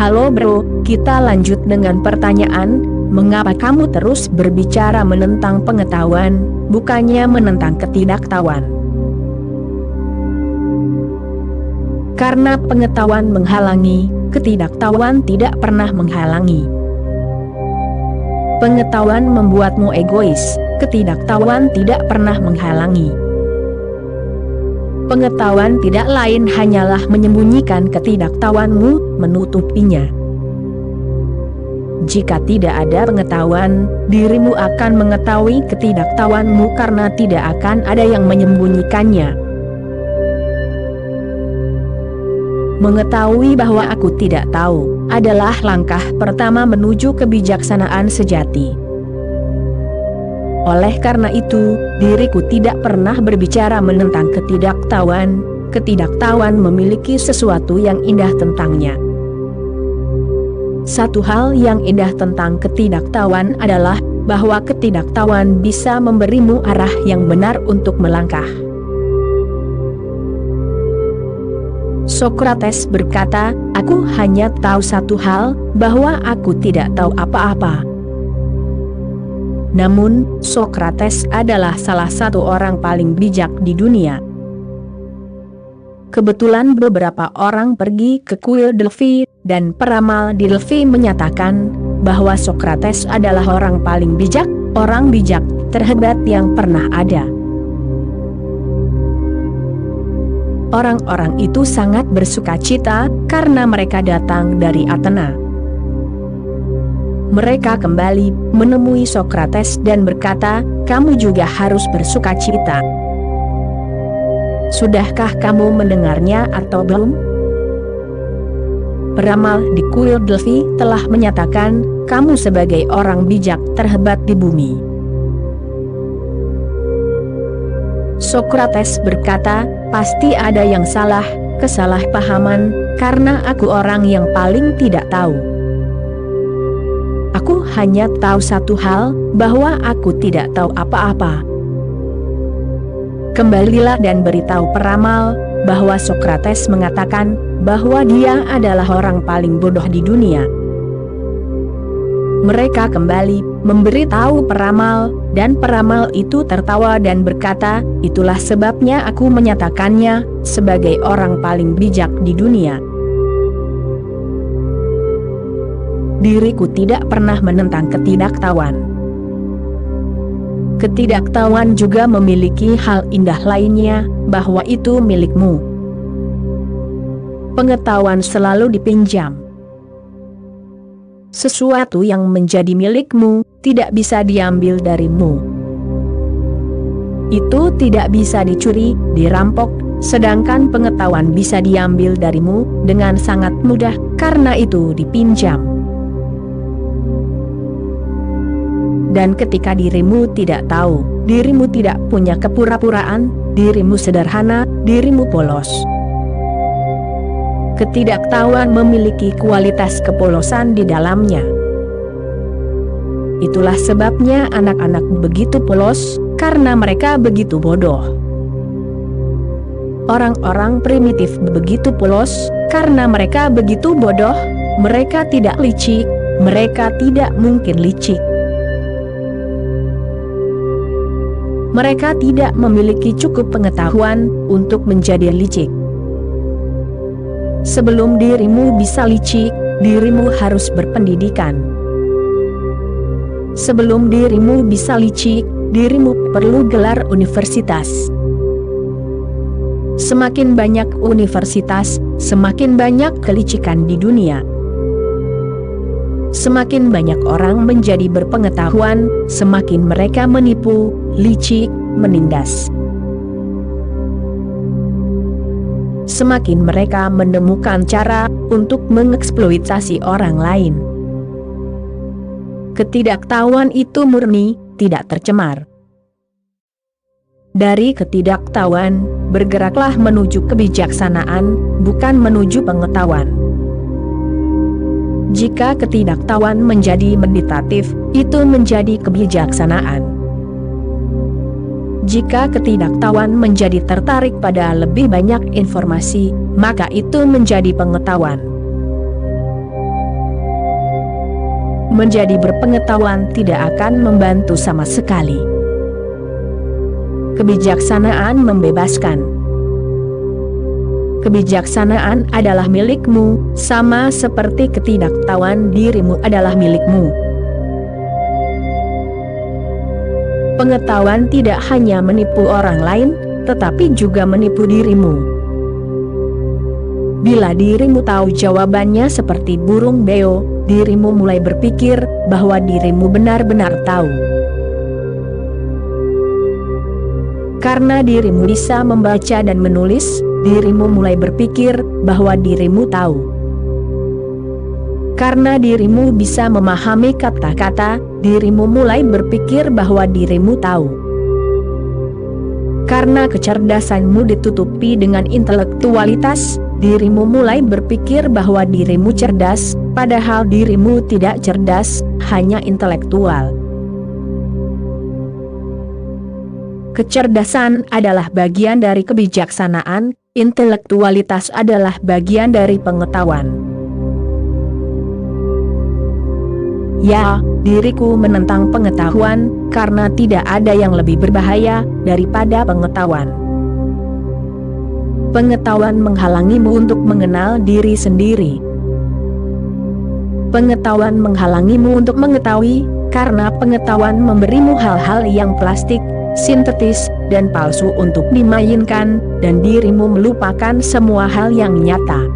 Halo bro, kita lanjut dengan pertanyaan, mengapa kamu terus berbicara menentang pengetahuan, bukannya menentang ketidaktahuan? Karena pengetahuan menghalangi, ketidaktahuan tidak pernah menghalangi. Pengetahuan membuatmu egois, ketidaktahuan tidak pernah menghalangi. Pengetahuan tidak lain hanyalah menyembunyikan ketidaktahuanmu, menutupinya. Jika tidak ada pengetahuan, dirimu akan mengetahui ketidaktahuanmu karena tidak akan ada yang menyembunyikannya. Mengetahui bahwa aku tidak tahu adalah langkah pertama menuju kebijaksanaan sejati. Oleh karena itu, diriku tidak pernah berbicara menentang ketidaktahuan. Ketidaktahuan memiliki sesuatu yang indah tentangnya. Satu hal yang indah tentang ketidaktahuan adalah bahwa ketidaktahuan bisa memberimu arah yang benar untuk melangkah. Sokrates berkata, "Aku hanya tahu satu hal, bahwa aku tidak tahu apa-apa." Namun, Sokrates adalah salah satu orang paling bijak di dunia. Kebetulan beberapa orang pergi ke kuil Delphi, dan peramal di Delphi menyatakan bahwa Sokrates adalah orang paling bijak, orang bijak terhebat yang pernah ada. Orang-orang itu sangat bersukacita karena mereka datang dari Athena. Mereka kembali menemui Sokrates dan berkata, "Kamu juga harus bersukacita. Sudahkah kamu mendengarnya atau belum?" Peramal di kuil Delphi telah menyatakan, "Kamu sebagai orang bijak terhebat di bumi." Sokrates berkata, "Pasti ada yang salah, kesalahpahaman, karena aku orang yang paling tidak tahu. Aku hanya tahu satu hal, bahwa aku tidak tahu apa-apa." Kembalilah dan beritahu peramal bahwa Sokrates mengatakan bahwa dia adalah orang paling bodoh di dunia. Mereka kembali memberitahu peramal, dan peramal itu tertawa dan berkata, "Itulah sebabnya aku menyatakannya sebagai orang paling bijak di dunia." Diriku tidak pernah menentang ketidaktahuan. Ketidaktahuan juga memiliki hal indah lainnya, bahwa itu milikmu. Pengetahuan selalu dipinjam. Sesuatu yang menjadi milikmu, tidak bisa diambil darimu. Itu tidak bisa dicuri, dirampok, sedangkan pengetahuan bisa diambil darimu dengan sangat mudah, karena itu dipinjam. Dan ketika dirimu tidak tahu, dirimu tidak punya kepura-puraan, dirimu sederhana, dirimu polos. Ketidaktahuan memiliki kualitas kepolosan di dalamnya. Itulah sebabnya anak-anak begitu polos, karena mereka begitu bodoh. Orang-orang primitif begitu polos, karena mereka begitu bodoh, mereka tidak licik, mereka tidak mungkin licik. Mereka tidak memiliki cukup pengetahuan untuk menjadi licik. Sebelum dirimu bisa licik, dirimu harus berpendidikan. Sebelum dirimu bisa licik, dirimu perlu gelar universitas. Semakin banyak universitas, semakin banyak kelicikan di dunia. Semakin banyak orang menjadi berpengetahuan, semakin mereka menipu, licik, menindas. Semakin mereka menemukan cara untuk mengeksploitasi orang lain. Ketidaktahuan itu murni, tidak tercemar. Dari ketidaktahuan, bergeraklah menuju kebijaksanaan, bukan menuju pengetahuan. Jika ketidaktahuan menjadi meditatif, itu menjadi kebijaksanaan. Jika ketidaktahuan menjadi tertarik pada lebih banyak informasi, maka itu menjadi pengetahuan. menjadi berpengetahuan tidak akan membantu sama sekali. Kebijaksanaan membebaskan. Kebijaksanaan adalah milikmu, sama seperti ketidaktahuan dirimu adalah milikmu. Pengetahuan tidak hanya menipu orang lain, tetapi juga menipu dirimu. Bila dirimu tahu jawabannya seperti burung beo, dirimu mulai berpikir bahwa dirimu benar-benar tahu. Karena dirimu bisa membaca dan menulis, dirimu mulai berpikir bahwa dirimu tahu. Karena dirimu bisa memahami kata-kata, dirimu mulai berpikir bahwa dirimu tahu. Karena kecerdasanmu ditutupi dengan intelektualitas, dirimu mulai berpikir bahwa dirimu cerdas, padahal dirimu tidak cerdas, hanya intelektual. Kecerdasan adalah bagian dari kebijaksanaan, intelektualitas adalah bagian dari pengetahuan. Ya, diriku menentang pengetahuan, karena tidak ada yang lebih berbahaya daripada pengetahuan. Pengetahuan menghalangimu untuk mengenal diri sendiri. Pengetahuan menghalangimu untuk mengetahui, karena pengetahuan memberimu hal-hal yang plastik, sintetis, dan palsu untuk dimainkan, dan dirimu melupakan semua hal yang nyata.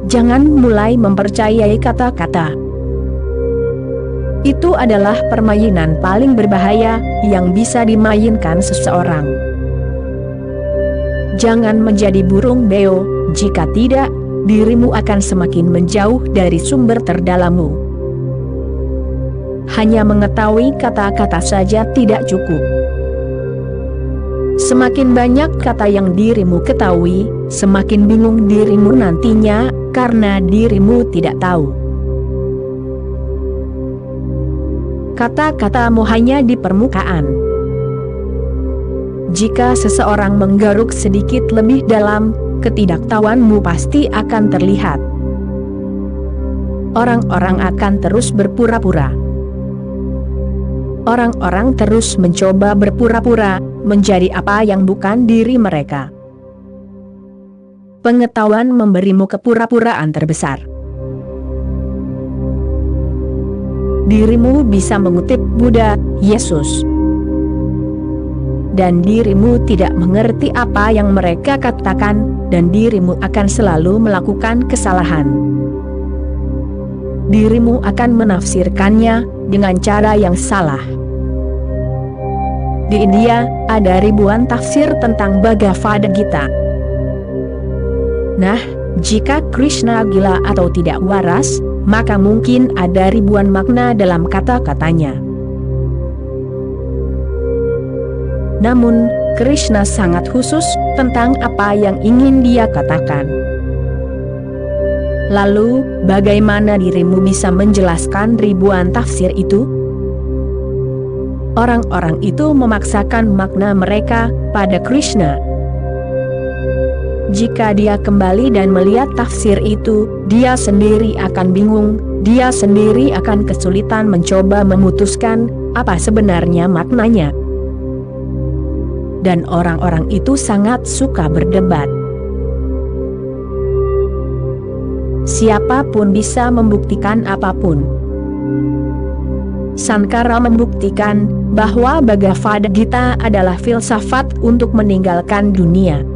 Jangan mulai mempercayai kata-kata. Itu adalah permainan paling berbahaya yang bisa dimainkan seseorang. Jangan menjadi burung beo, jika tidak, dirimu akan semakin menjauh dari sumber terdalammu. Hanya mengetahui kata-kata saja tidak cukup. Semakin banyak kata yang dirimu ketahui, semakin bingung dirimu nantinya, karena dirimu tidak tahu. Kata-katamu hanya di permukaan. Jika seseorang menggaruk sedikit lebih dalam, ketidaktahuanmu pasti akan terlihat. Orang-orang akan terus berpura-pura. Orang-orang terus mencoba berpura-pura, menjadi apa yang bukan diri mereka. Pengetahuan memberimu kepura-puraan terbesar. Dirimu bisa mengutip Buddha, Yesus. Dan dirimu tidak mengerti apa yang mereka katakan, dan dirimu akan selalu melakukan kesalahan. Dirimu akan menafsirkannya dengan cara yang salah. Di India, ada ribuan tafsir tentang Bhagavad Gita. Nah, jika Krishna gila atau tidak waras, maka mungkin ada ribuan makna dalam kata-katanya. Namun, Krishna sangat khusus tentang apa yang ingin dia katakan. Lalu, bagaimana dirimu bisa menjelaskan ribuan tafsir itu? Orang-orang itu memaksakan makna mereka pada Krishna. Jika dia kembali dan melihat tafsir itu, dia sendiri akan bingung, dia sendiri akan kesulitan mencoba memutuskan apa sebenarnya maknanya. Dan orang-orang itu sangat suka berdebat. Siapapun bisa membuktikan apapun. Sankara membuktikan bahwa Bhagavad Gita adalah filsafat untuk meninggalkan dunia.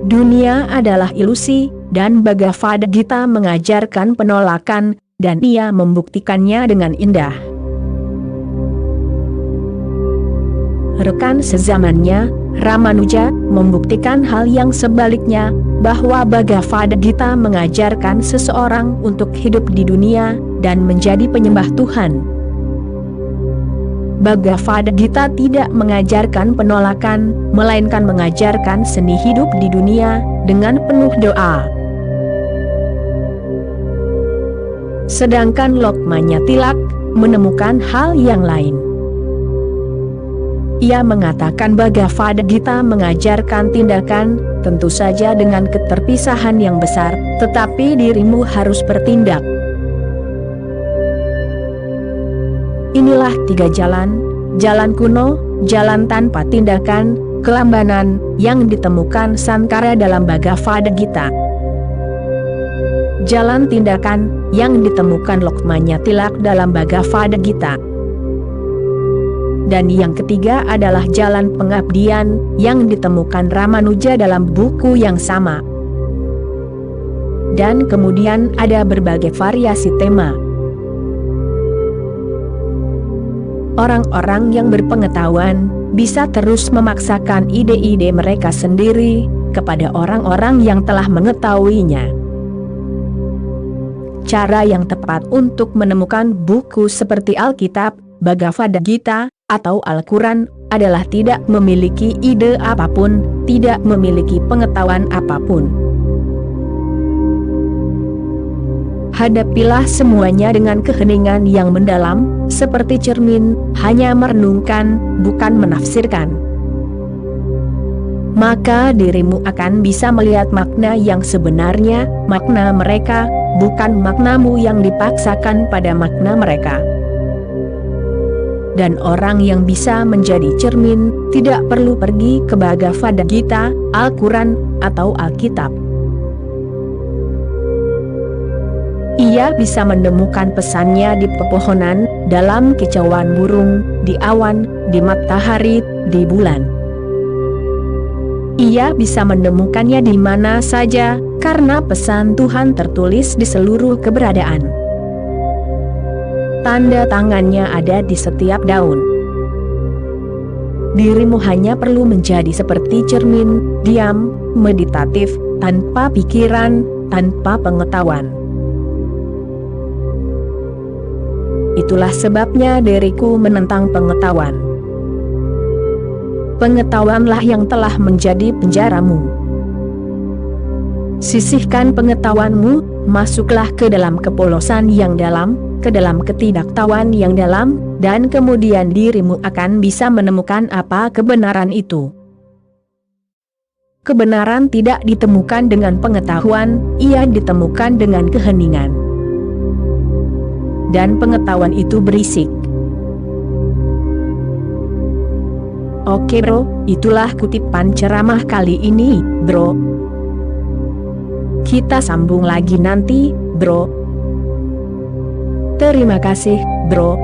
Dunia adalah ilusi, dan Bhagavad Gita mengajarkan penolakan, dan ia membuktikannya dengan indah. Rekan sezamannya, Ramanuja, membuktikan hal yang sebaliknya, bahwa Bhagavad Gita mengajarkan seseorang untuk hidup di dunia, dan menjadi penyembah Tuhan. Bhagavad Gita tidak mengajarkan penolakan, melainkan mengajarkan seni hidup di dunia, dengan penuh doa. Sedangkan Lokmanya Tilak, menemukan hal yang lain. Ia mengatakan Bhagavad Gita mengajarkan tindakan, tentu saja dengan keterpisahan yang besar, tetapi dirimu harus bertindak. Inilah 3 jalan, jalan kuno, jalan tanpa tindakan, kelambanan, yang ditemukan Sankara dalam Bhagavad Gita. Jalan tindakan, yang ditemukan Lokmanya Tilak dalam Bhagavad Gita. Dan yang ketiga adalah jalan pengabdian, yang ditemukan Ramanuja dalam buku yang sama. Dan kemudian ada berbagai variasi tema. Orang-orang yang berpengetahuan bisa terus memaksakan ide-ide mereka sendiri kepada orang-orang yang telah mengetahuinya. Cara yang tepat untuk menemukan buku seperti Alkitab, Bhagavad Gita, atau Al-Quran adalah tidak memiliki ide apapun, tidak memiliki pengetahuan apapun. Hadapilah semuanya dengan keheningan yang mendalam, seperti cermin, hanya merenungkan, bukan menafsirkan. Maka dirimu akan bisa melihat makna yang sebenarnya, makna mereka, bukan maknamu yang dipaksakan pada makna mereka. Dan orang yang bisa menjadi cermin, tidak perlu pergi ke Bhagavad Gita, Al-Quran, atau Alkitab. Ia bisa menemukan pesannya di pepohonan, dalam kicauan burung, di awan, di matahari, di bulan. Ia bisa menemukannya di mana saja, karena pesan Tuhan tertulis di seluruh keberadaan. Tanda tangannya ada di setiap daun. Dirimu hanya perlu menjadi seperti cermin, diam, meditatif, tanpa pikiran, tanpa pengetahuan. Itulah sebabnya diriku menentang pengetahuan. Pengetahuanlah yang telah menjadi penjaramu. Sisihkan pengetahuanmu, masuklah ke dalam kepolosan yang dalam, ke dalam ketidaktahuan yang dalam, dan kemudian dirimu akan bisa menemukan apa kebenaran itu. Kebenaran tidak ditemukan dengan pengetahuan, ia ditemukan dengan keheningan. Dan pengetahuan itu berisik. Oke bro, itulah kutipan ceramah kali ini, bro. Kita sambung lagi nanti, bro. Terima kasih, bro.